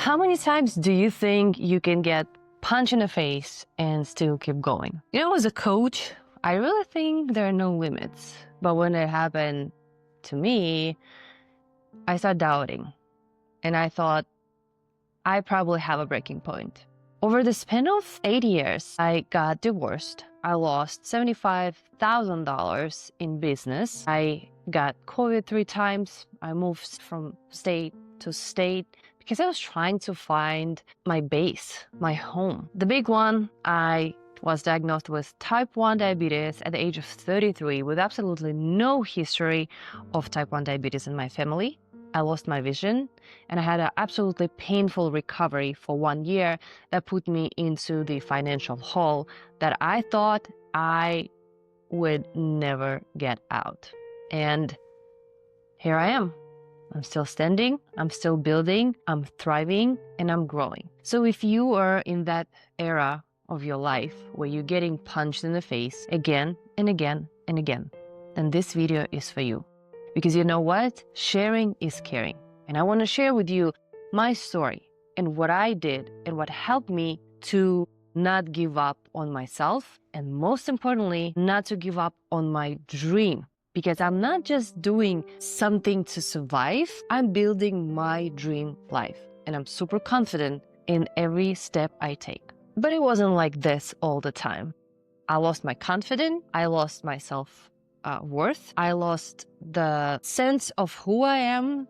How many times do you think you can get punched in the face and still keep going? You know, as a coach, I really think there are no limits. But when it happened to me, I started doubting. And I thought, I probably have a breaking point. Over the span of 8 years, I got divorced. I lost $75,000 in business. I got COVID 3 times. I moved from state to state because I was trying to find my base, my home. The big one, I was diagnosed with type 1 diabetes at the age of 33 with absolutely no history of type 1 diabetes in my family. I lost my vision, and I had an absolutely painful recovery for 1 year that put me into the financial hole that I thought I would never get out. And here I am. I'm still standing, I'm still building, I'm thriving, and I'm growing. So if you are in that era of your life where you're getting punched in the face again and again and again, then this video is for you. Because you know what? Sharing is caring. And I want to share with you my story and what I did and what helped me to not give up on myself. And most importantly, not to give up on my dream. Because I'm not just doing something to survive, I'm building my dream life. And I'm super confident in every step I take. But it wasn't like this all the time. I lost my confidence. I lost my self-worth. I lost the sense of who I am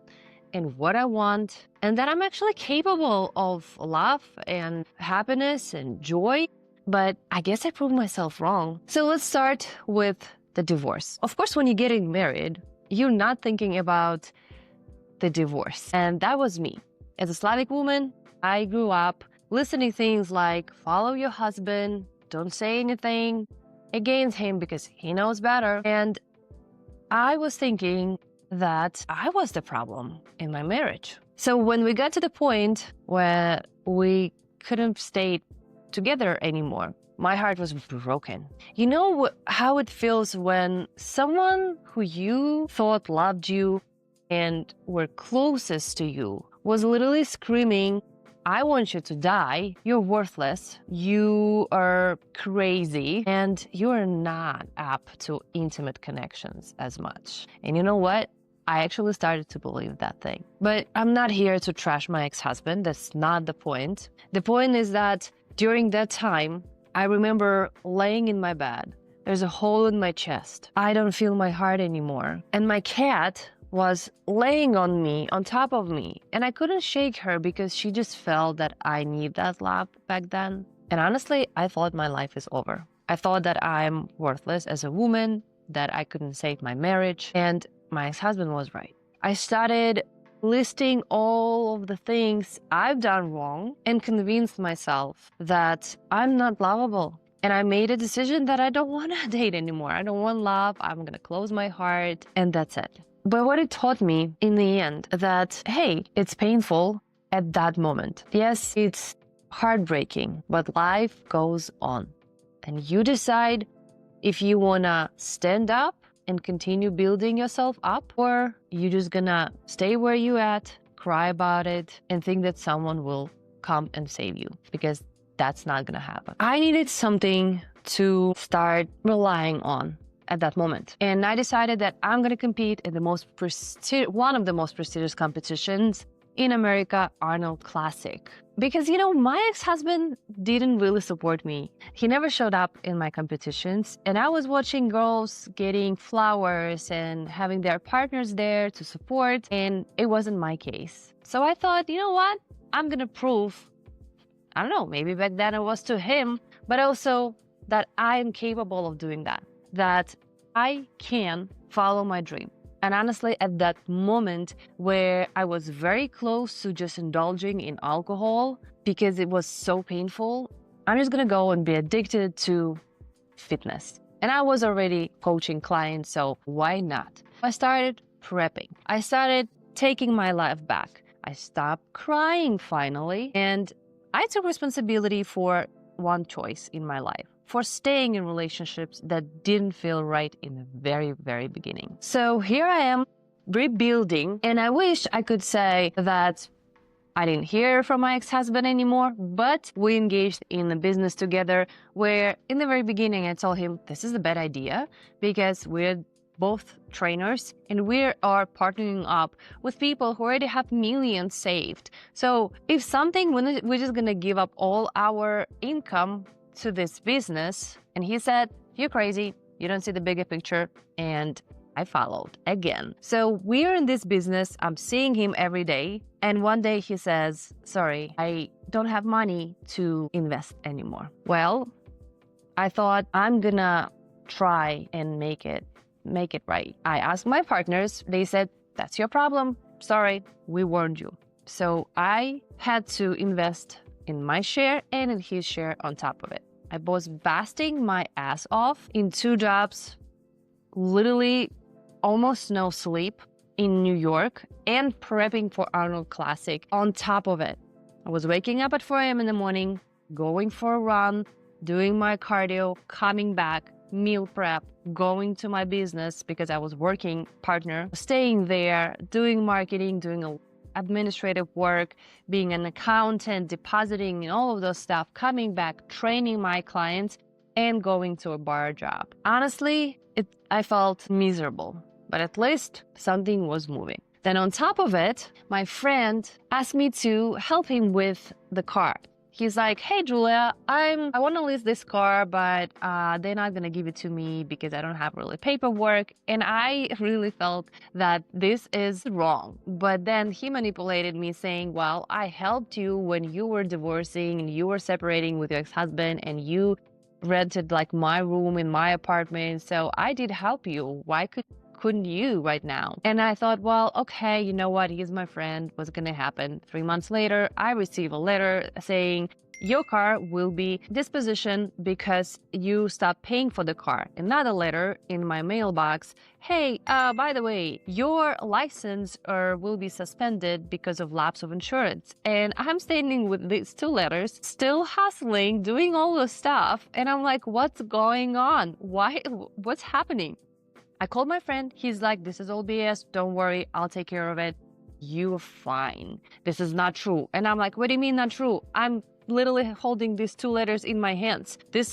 and what I want. And that I'm actually capable of love and happiness and joy. But I guess I proved myself wrong. So let's start with the divorce. Of course, when you're getting married, you're not thinking about the divorce. And that was me. As a Slavic woman, I grew up listening things like, follow your husband, don't say anything against him because he knows better. And I was thinking that I was the problem in my marriage. So when we got to the point where we couldn't stay together anymore, my heart was broken. You know how it feels when someone who you thought loved you and were closest to you was literally screaming, I want you to die, you're worthless, you are crazy, and you are not up to intimate connections as much. And you know what? I actually started to believe that thing. But I'm not here to trash my ex-husband. That's not the point. The point is that during that time, I remember laying in my bed. There's a hole in my chest. I don't feel my heart anymore. And my cat was laying on me, on top of me. And I couldn't shake her because she just felt that I need that love back then. And honestly, I thought my life is over. I thought that I'm worthless as a woman, that I couldn't save my marriage. And my ex-husband was right. I started listing all of the things I've done wrong and convinced myself that I'm not lovable. And I made a decision that I don't want to date anymore. I don't want love. I'm going to close my heart, and that's it. But what it taught me in the end that, hey, it's painful at that moment. Yes, it's heartbreaking, but life goes on. And you decide if you want to stand up and continue building yourself up, or you just gonna stay where you at, cry about it, and think that someone will come and save you, because that's not gonna happen. I needed something to start relying on at that moment. And I decided that I'm gonna compete in one of the most prestigious competitions in America, Arnold Classic. Because, you know, my ex-husband didn't really support me. He never showed up in my competitions. And I was watching girls getting flowers and having their partners there to support. And it wasn't my case. So I thought, you know what? I'm going to prove, I don't know, maybe back then it was to him, but also that I am capable of doing that. That I can follow my dream. And honestly, at that moment where I was very close to just indulging in alcohol because it was so painful, I'm just going to go and be addicted to fitness. And I was already coaching clients, so why not? I started prepping. I started taking my life back. I stopped crying finally, and I took responsibility for one choice in my life, for staying in relationships that didn't feel right in the very, very beginning. So here I am rebuilding, and I wish I could say that I didn't hear from my ex-husband anymore, but we engaged in a business together where in the very beginning I told him this is a bad idea because we're both trainers and we are partnering up with people who already have millions saved. So if something, we're just gonna give up all our income to this business. And he said, you're crazy, you don't see the bigger picture. And I followed again. So we're in this business, I'm seeing him every day. And one day he says, sorry, I don't have money to invest anymore. Well, I thought I'm gonna try and make it right. I asked my partners, they said, that's your problem. Sorry, we warned you. So I had to invest in my share and in his share on top of it. I was busting my ass off in 2 jobs, literally almost no sleep in New York and prepping for Arnold Classic on top of it. I was waking up at 4 a.m. in the morning, going for a run, doing my cardio, coming back, meal prep, going to my business because I was working partner, staying there, doing marketing, doing administrative work, being an accountant, depositing and all of those stuff, coming back, training my clients and going to a bar job. Honestly, I felt miserable, but at least something was moving. Then on top of it, my friend asked me to help him with the car. He's like, hey, Julia, I want to lease this car, but they're not going to give it to me because I don't have really paperwork. And I really felt that this is wrong. But then he manipulated me saying, well, I helped you when you were divorcing and you were separating with your ex-husband and you rented like my room in my apartment. So I did help you. Why couldn't you right now? And I thought, well, okay, you know what? He's my friend. What's going to happen? 3 months later, I receive a letter saying, your car will be dispositioned because you stopped paying for the car. Another letter in my mailbox. Hey, by the way, your license will be suspended because of lapse of insurance. And I'm standing with these 2 letters, still hustling, doing all the stuff. And I'm like, what's going on? What's happening? I called my friend. He's like, this is all BS. Don't worry. I'll take care of it. You're fine. This is not true. And I'm like, what do you mean not true? I'm literally holding these 2 letters in my hands. This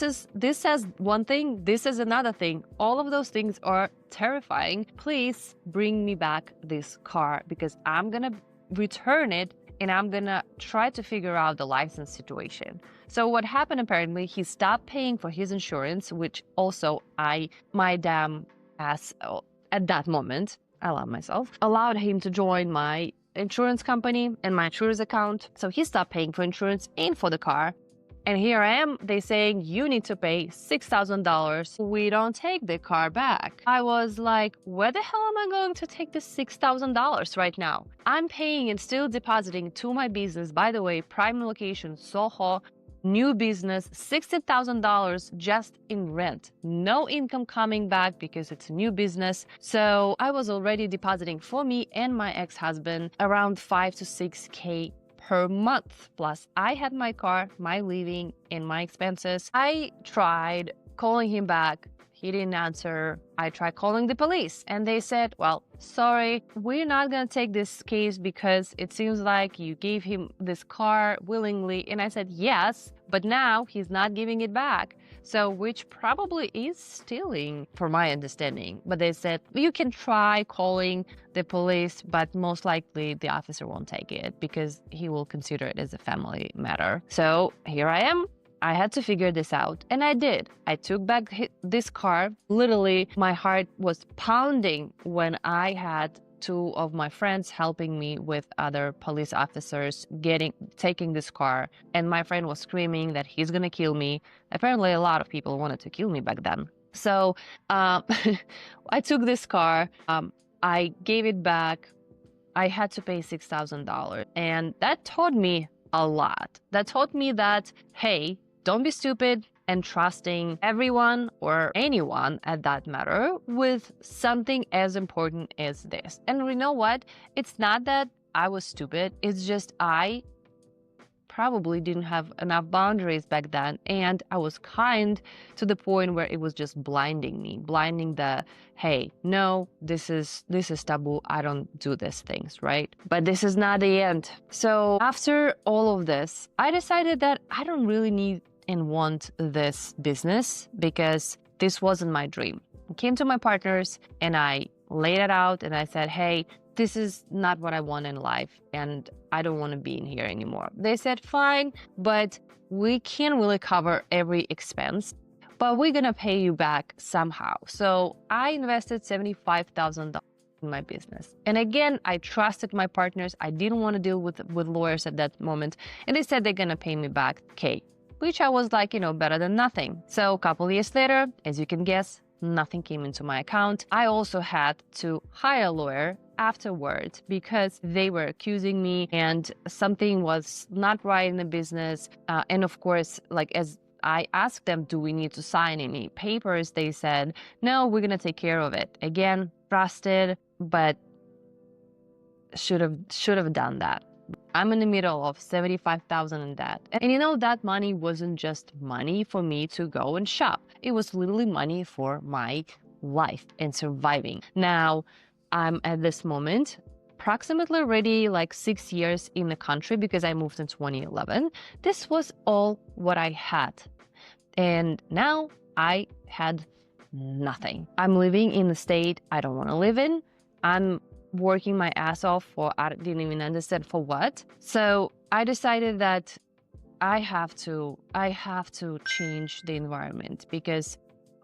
says one thing. This is another thing. All of those things are terrifying. Please bring me back this car because I'm going to return it and I'm going to try to figure out the license situation. So what happened, apparently, he stopped paying for his insurance, which also my damn ass at that moment, I love myself, allowed him to join my insurance company and my insurance account. So he stopped paying for insurance and for the car. And here I am, they saying you need to pay $6,000. We don't take the car back. I was like, where the hell am I going to take this $6,000 right now? I'm paying and still depositing to my business. By the way, prime location, Soho, new business, $60,000 just in rent. No income coming back because it's a new business. So I was already depositing for me and my ex-husband around 5 to 6K per month. Plus I had my car, my living and my expenses. I tried calling him back. He didn't answer. I tried calling the police and they said, well, sorry, we're not going to take this case because it seems like you gave him this car willingly. And I said, yes, but now he's not giving it back. So, which probably is stealing for my understanding. But they said, you can try calling the police, but most likely the officer won't take it because he will consider it as a family matter. So here I am. I had to figure this out, and I did. I took back this car. Literally, my heart was pounding when I had 2 of my friends helping me with other police officers taking this car, and my friend was screaming that he's gonna kill me. Apparently, a lot of people wanted to kill me back then. So I took this car. I gave it back. I had to pay $6,000, and that taught me a lot. That taught me that, hey, don't be stupid and trusting everyone or anyone at that matter with something as important as this. And you know what? It's not that I was stupid. It's just I probably didn't have enough boundaries back then. And I was kind to the point where it was just blinding me, blinding the, hey, no, this is taboo. I don't do these things, right? But this is not the end. So after all of this, I decided that I don't really need and want this business because this wasn't my dream. I came to my partners and I laid it out and I said, hey, this is not what I want in life and I don't want to be in here anymore. They said, fine, but we can't really cover every expense, but we're going to pay you back somehow. So I invested $75,000 in my business. And again, I trusted my partners. I didn't want to deal with lawyers at that moment. And they said they're going to pay me back K, which I was like, better than nothing. So a couple years later, as you can guess, nothing came into my account. I also had to hire a lawyer afterwards because they were accusing me and something was not right in the business. And of course, as I asked them, do we need to sign any papers? They said, no, we're going to take care of it. Again, trusted, but should have done that. I'm in the middle of $75,000 in debt. And that money wasn't just money for me to go and shop. It was literally money for my life and surviving. Now, I'm at this moment approximately already 6 years in the country because I moved in 2011. This was all what I had. And now I had nothing. I'm living in the state I don't want to live in. I'm working my ass off for, I didn't even understand for what. So I decided that I have to change the environment because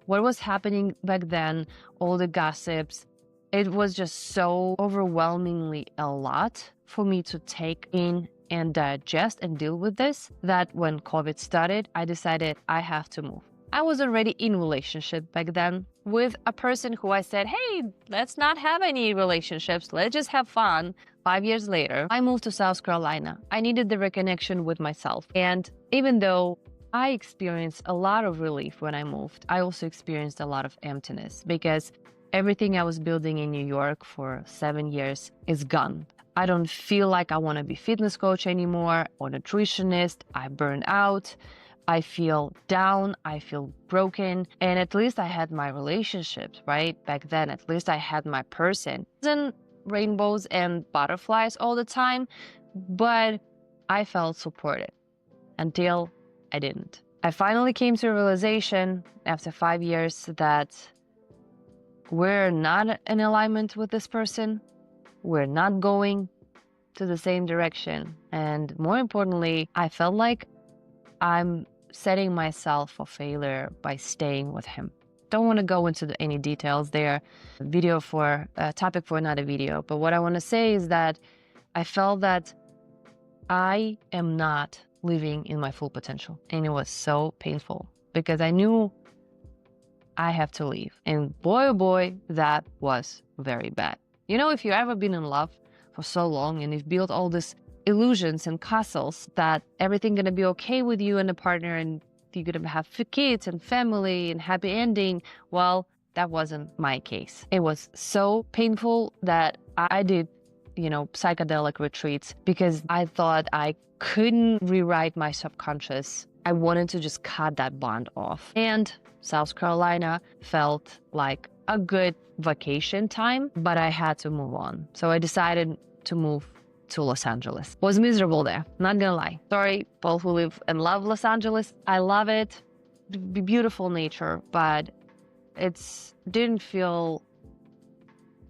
what was happening back then, all the gossips, it was just so overwhelmingly a lot for me to take in and digest and deal with this, that when COVID started, I decided I have to move. I was already in a relationship back then with a person who I said, hey, let's not have any relationships. Let's just have fun. 5 years later, I moved to South Carolina. I needed the reconnection with myself. And even though I experienced a lot of relief when I moved, I also experienced a lot of emptiness because everything I was building in New York for 7 years is gone. I don't feel like I want to be fitness coach anymore or nutritionist. I burned out. I feel down, I feel broken, and at least I had my relationships, right? Back then, at least I had my person. It wasn't rainbows and butterflies all the time, but I felt supported until I didn't. I finally came to a realization after 5 years that we're not in alignment with this person. We're not going to the same direction. And more importantly, I felt like I'm setting myself for failure by staying with him. Don't want to go into any details there. Topic for another video. But what I want to say is that I felt that I am not living in my full potential. And it was so painful because I knew I have to leave. And boy, oh boy, that was very bad. If you've ever been in love for so long and you've built all this illusions and castles that everything gonna be okay with you and the partner and you're gonna have kids and family and happy ending. Well, that wasn't my case. It was so painful that I did, psychedelic retreats because I thought I couldn't rewrite my subconscious. I wanted to just cut that bond off. And South Carolina felt like a good vacation time, but I had to move on. So I decided to move to Los Angeles. Was miserable there, not gonna lie. Sorry, people who live and love Los Angeles. I love it. Beautiful nature, but it didn't feel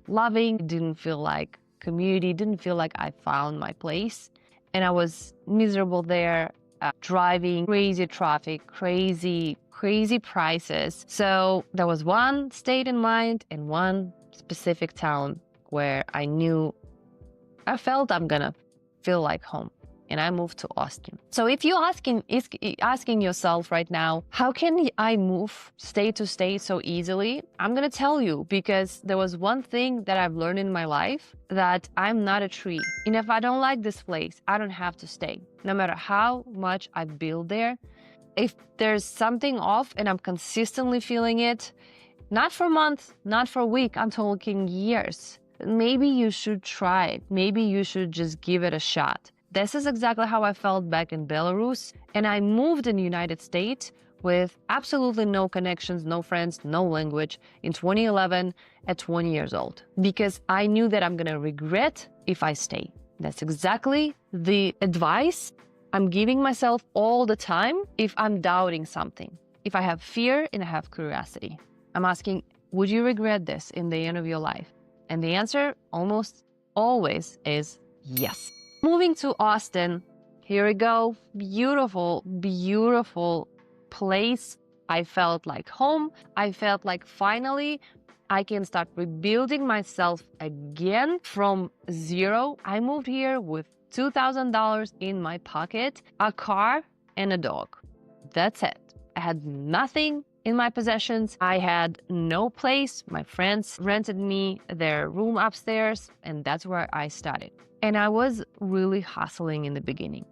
loving, didn't feel like community, didn't feel like I found my place. And I was miserable there, driving, crazy traffic, crazy prices. So there was one state in mind and one specific town where I felt I'm gonna feel like home, and I moved to Austin. So if you're asking yourself right now, how can I move state to state so easily? I'm gonna tell you, because there was one thing that I've learned in my life, that I'm not a tree. And if I don't like this place, I don't have to stay. No matter how much I build there, if there's something off and I'm consistently feeling it, not for months, not for a week, I'm talking years, maybe you should try it. Maybe you should just give it a shot. This is exactly how I felt back in Belarus. And I moved in the United States with absolutely no connections, no friends, no language in 2011 at 20 years old, because I knew that I'm going to regret if I stay. That's exactly the advice I'm giving myself all the time if I'm doubting something. If I have fear and I have curiosity, I'm asking, would you regret this in the end of your life? And the answer almost always is yes. Moving to Austin, here we go. Beautiful, beautiful place. I felt like home. I felt like finally I can start rebuilding myself again from zero. I moved here with $2,000 in my pocket, a car, and a dog. That's it. I had nothing in my possessions. I had no place. My friends rented me their room upstairs, and that's where I started. And I was really hustling in the beginning.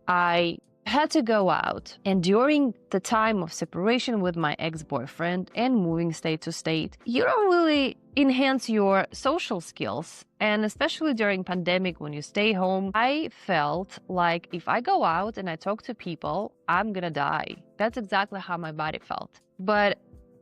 I had to go out, and during the time of separation with my ex-boyfriend and moving state to state, you don't really enhance your social skills. And especially during pandemic, when you stay home, I felt like if I go out and I talk to people, I'm gonna die. That's exactly how my body felt. But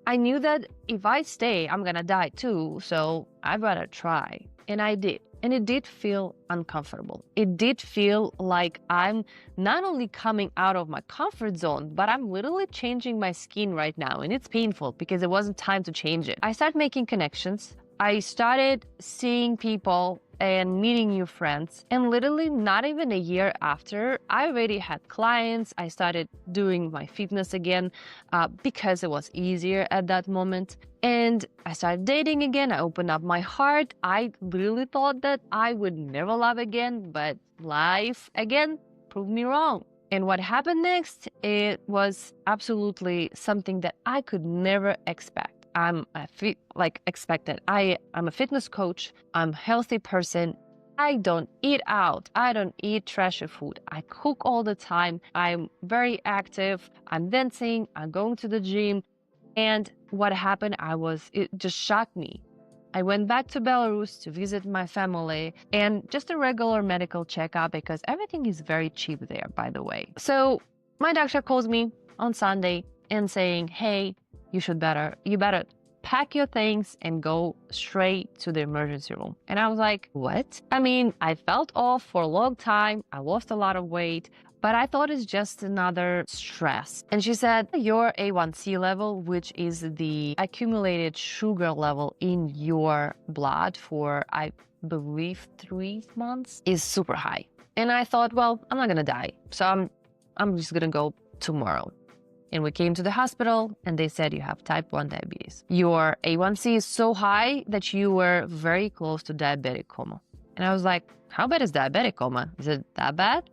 I knew that if I stay, I'm gonna die too, so I'd rather try. And I did. And it did feel uncomfortable. It did feel like I'm not only coming out of my comfort zone, but I'm literally changing my skin right now. And it's painful because it wasn't time to change it. I started making connections. I started seeing people and meeting new friends. And literally not even a year after, I already had clients. I started doing my fitness again because it was easier at that moment. And I started dating again. I opened up my heart. I really thought that I would never love again, but life again proved me wrong. And what happened next, it was absolutely something that I could never expect. I'm a fitness coach. I'm a healthy person. I don't eat out. I don't eat trashy food. I cook all the time. I'm very active. I'm dancing. I'm going to the gym. And what happened, it just shocked me. I went back to Belarus to visit my family and just a regular medical checkup because everything is very cheap there, by the way. So my doctor calls me on Sunday and saying, hey, you better pack your things and go straight to the emergency room. And I was like, what? I mean, I felt off for a long time. I lost a lot of weight, but I thought it's just another stress. And she said, your A1C level, which is the accumulated sugar level in your blood for, I believe, 3 months, is super high. And I thought, well, I'm not gonna die. So I'm just gonna go tomorrow. And we came to the hospital and they said you have type 1 diabetes. Your A1C is so high that you were very close to diabetic coma. And I was like, how bad is diabetic coma? Is it that bad?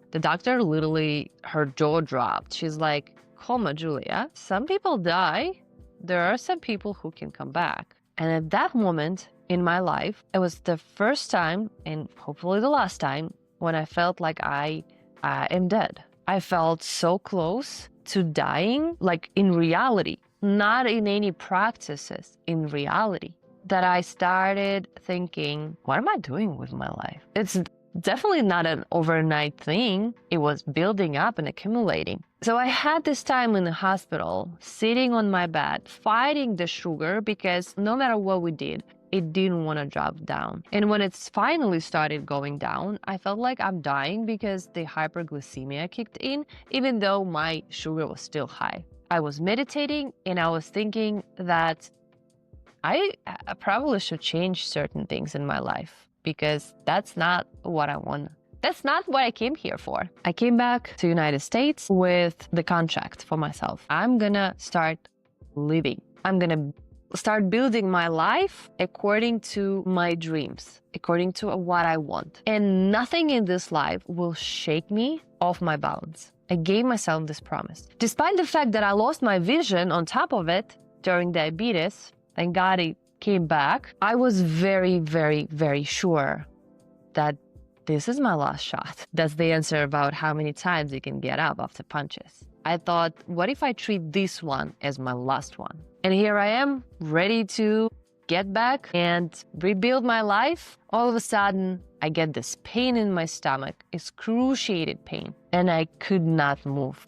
The doctor literally, her jaw dropped. She's like, coma, Julia, some people die. There are some people who can come back. And at that moment in my life, it was the first time, and hopefully the last time, when I felt like I am dead. I felt so close to dying, like in reality, not in any practices, in reality, that I started thinking, what am I doing with my life? It's definitely not an overnight thing. It was building up and accumulating. So I had this time in the hospital, sitting on my bed, fighting the sugar because no matter what we did, it didn't want to drop down. And when it's finally started going down, I felt like I'm dying because the hyperglycemia kicked in, even though my sugar was still high. I was meditating and I was thinking that I probably should change certain things in my life because that's not what I want. That's not what I came here for. I came back to United States with the contract for myself. I'm gonna start living. I'm gonna start building my life according to my dreams, according to what I want. And nothing in this life will shake me off my balance. I gave myself this promise. Despite the fact that I lost my vision on top of it during diabetes, thank God it came back, I was very, very, very sure that this is my last shot. That's the answer about how many times you can get up after punches. I thought, what if I treat this one as my last one? And here I am, ready to get back and rebuild my life. All of a sudden, I get this pain in my stomach, excruciating pain, and I could not move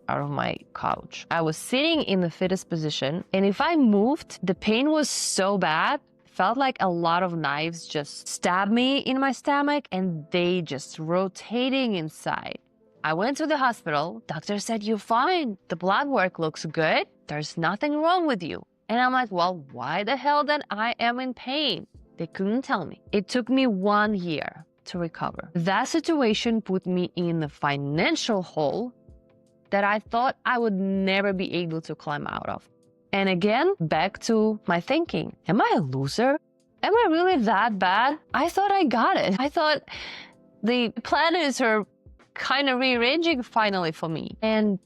out of my couch. I was sitting in the fetus position, and if I moved, the pain was so bad, felt like a lot of knives just stabbed me in my stomach and they just rotating inside. I went to the hospital. Doctor said, "You're fine. The blood work looks good. There's nothing wrong with you." And I'm like, well, why the hell then I am in pain? They couldn't tell me. It took me 1 year to recover. That situation put me in a financial hole that I thought I would never be able to climb out of. And again, back to my thinking, am I a loser? Am I really that bad? I thought I got it. I thought the planets are kind of rearranging finally for me. And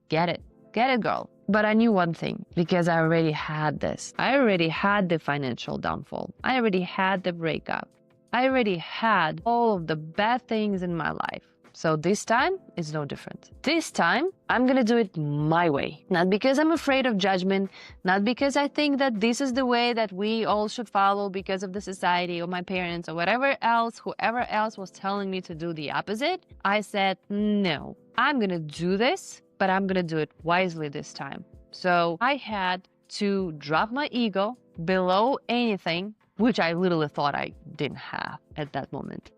get it, girl. But I knew one thing, because I already had this. I already had the financial downfall. I already had the breakup. I already had all of the bad things in my life. So this time is no different. This time, I'm gonna do it my way. Not because I'm afraid of judgment, not because I think that this is the way that we all should follow because of the society or my parents or whatever else, whoever else was telling me to do the opposite. I said, no, I'm gonna do this, but I'm gonna do it wisely this time. So I had to drop my ego below anything, which I literally thought I didn't have at that moment,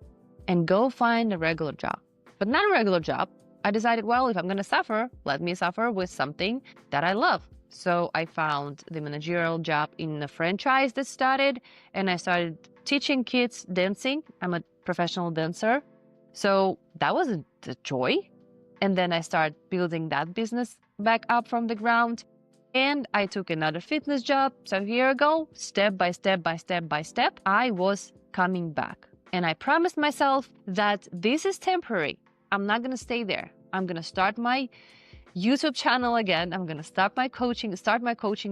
and go find a regular job. But not a regular job. I decided, well, if I'm gonna suffer, let me suffer with something that I love. So I found the managerial job in a franchise that started, and I started teaching kids dancing. I'm a professional dancer. So that was a joy. And then I started building that business back up from the ground. And I took another fitness job. So here I go, step by step by step by step, I was coming back. And I promised myself that this is temporary. I'm not gonna stay there. I'm gonna start my YouTube channel again. I'm gonna start my coaching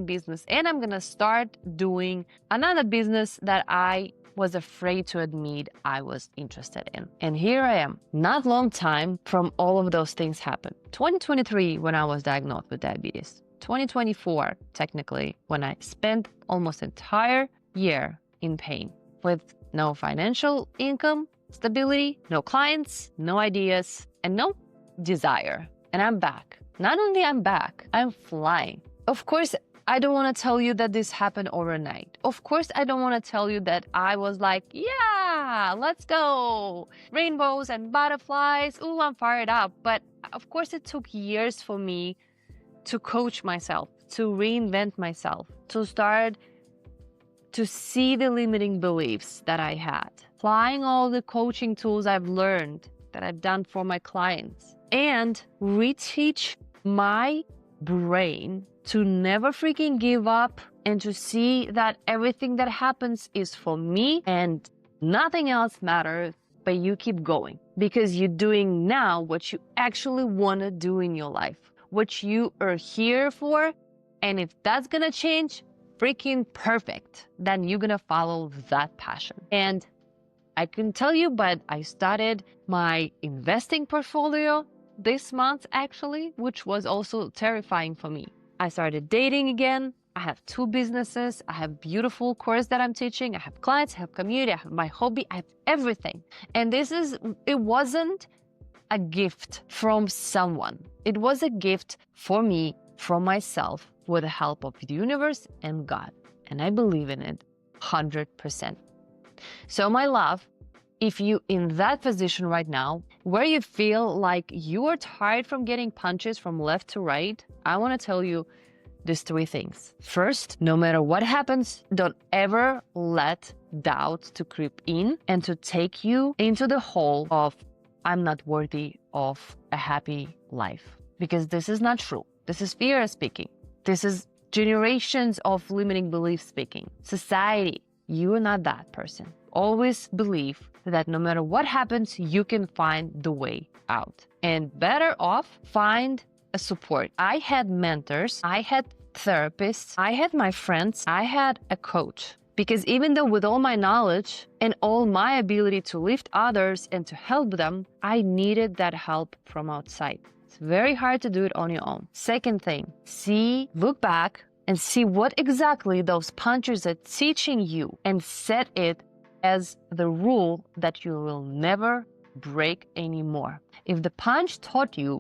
business, and I'm gonna start doing another business that I was afraid to admit I was interested in. And here I am, not long time from all of those things happen. 2023, when I was diagnosed with diabetes. 2024, technically, when I spent almost entire year in pain with no financial income, stability, no clients, no ideas, and no desire. And I'm back. Not only I'm back, I'm flying. Of course, I don't want to tell you that this happened overnight. Of course, I don't want to tell you that I was like, yeah, let's go. Rainbows and butterflies. Ooh, I'm fired up. But of course, it took years for me to coach myself, to reinvent myself, to start to see the limiting beliefs that I had, applying all the coaching tools I've learned that I've done for my clients, and reteach my brain to never freaking give up and to see that everything that happens is for me and nothing else matters, but you keep going because you're doing now what you actually want to do in your life, what you are here for. And if that's gonna change, freaking perfect, then you're gonna follow that passion. And I can tell you, but I started my investing portfolio this month actually, which was also terrifying for me. I started dating again. I have 2 businesses. I have beautiful course that I'm teaching. I have clients, I have community, I have my hobby, I have everything. And it wasn't a gift from someone. It was a gift for me, from myself, with the help of the universe and God. And I believe in it 100%. So my love, if you in that position right now, where you feel like you are tired from getting punches from left to right, I want to tell you these 3 things. First, no matter what happens, don't ever let doubt to creep in and to take you into the hole of, I'm not worthy of a happy life. Because this is not true. This is fear speaking. This is generations of limiting beliefs speaking. Society, you are not that person. Always believe that no matter what happens, you can find the way out. And better off, find a support. I had mentors, I had therapists, I had my friends, I had a coach. Because even though with all my knowledge and all my ability to lift others and to help them, I needed that help from outside. It's very hard to do it on your own. Second thing, look back and see what exactly those punches are teaching you and set it as the rule that you will never break anymore. If the punch taught you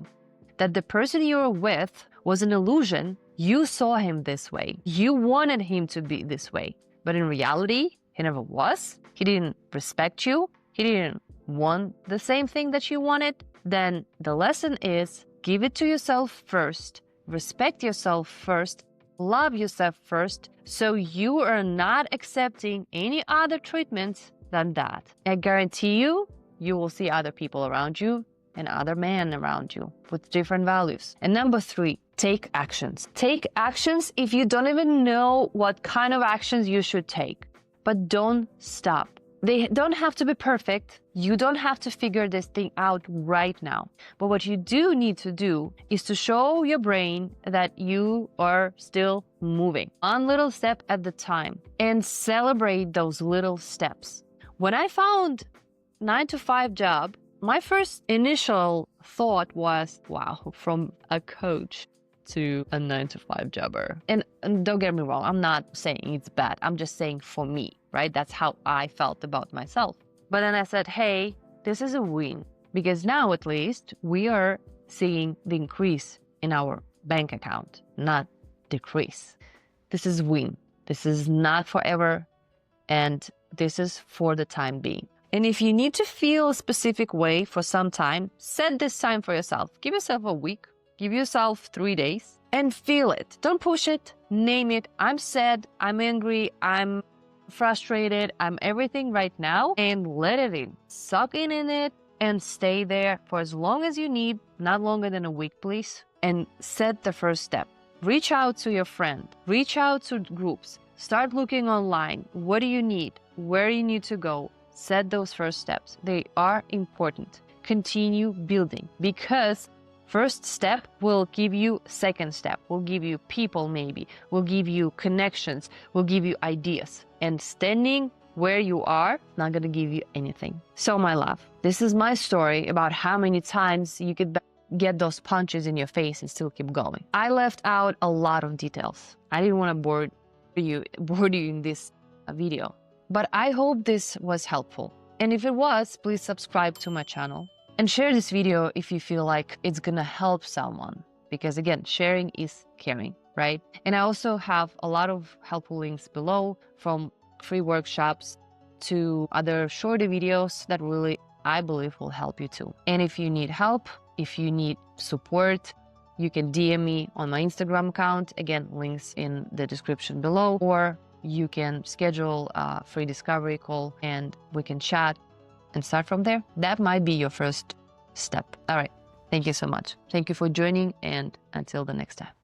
that the person you were with was an illusion, you saw him this way. You wanted him to be this way. But in reality, he never was. He didn't respect you. He didn't want the same thing that you wanted. Then the lesson is, give it to yourself first. Respect yourself first. Love yourself first, so you are not accepting any other treatments than that. I guarantee you, you will see other people around you and other men around you with different values. And number 3, take actions. Take actions if you don't even know what kind of actions you should take. But don't stop. They don't have to be perfect. You don't have to figure this thing out right now. But what you do need to do is to show your brain that you are still moving, one little step at the time, and celebrate those little steps. When I found 9-to-5 job, my first initial thought was, wow, from a coach to a 9-to-5 jobber. And don't get me wrong, I'm not saying it's bad. I'm just saying for me, right? That's how I felt about myself. But then I said, hey, this is a win, because now at least we are seeing the increase in our bank account, not decrease. This is win. This is not forever, and this is for the time being. And if you need to feel a specific way for some time, set this time for yourself. Give yourself a week. Give yourself 3 days and feel it. Don't push it. Name it. I'm sad. I'm angry. I'm frustrated. I'm everything right now, and let it in. Suck in it and stay there for as long as you need, not longer than a week, please. And set the first step. Reach out to your friend. Reach out to groups. Start looking online. What do you need? Where you need to go? Set those first steps. They are important. Continue building, because first step will give you second step, will give you people maybe, will give you connections, will give you ideas. And standing where you are, not gonna give you anything. So my love, this is my story about how many times you could get those punches in your face and still keep going. I left out a lot of details. I didn't want to bore you in this video. But I hope this was helpful. And if it was, please subscribe to my channel. And share this video if you feel like it's gonna help someone. Because again, sharing is caring, right? And I also have a lot of helpful links below, from free workshops to other shorter videos that really, I believe, will help you too. And if you need help, if you need support, you can DM me on my Instagram account. Again, links in the description below. Or you can schedule a free discovery call and we can chat and start from there. That might be your first step. All right. Thank you so much. Thank you for joining, and until the next time.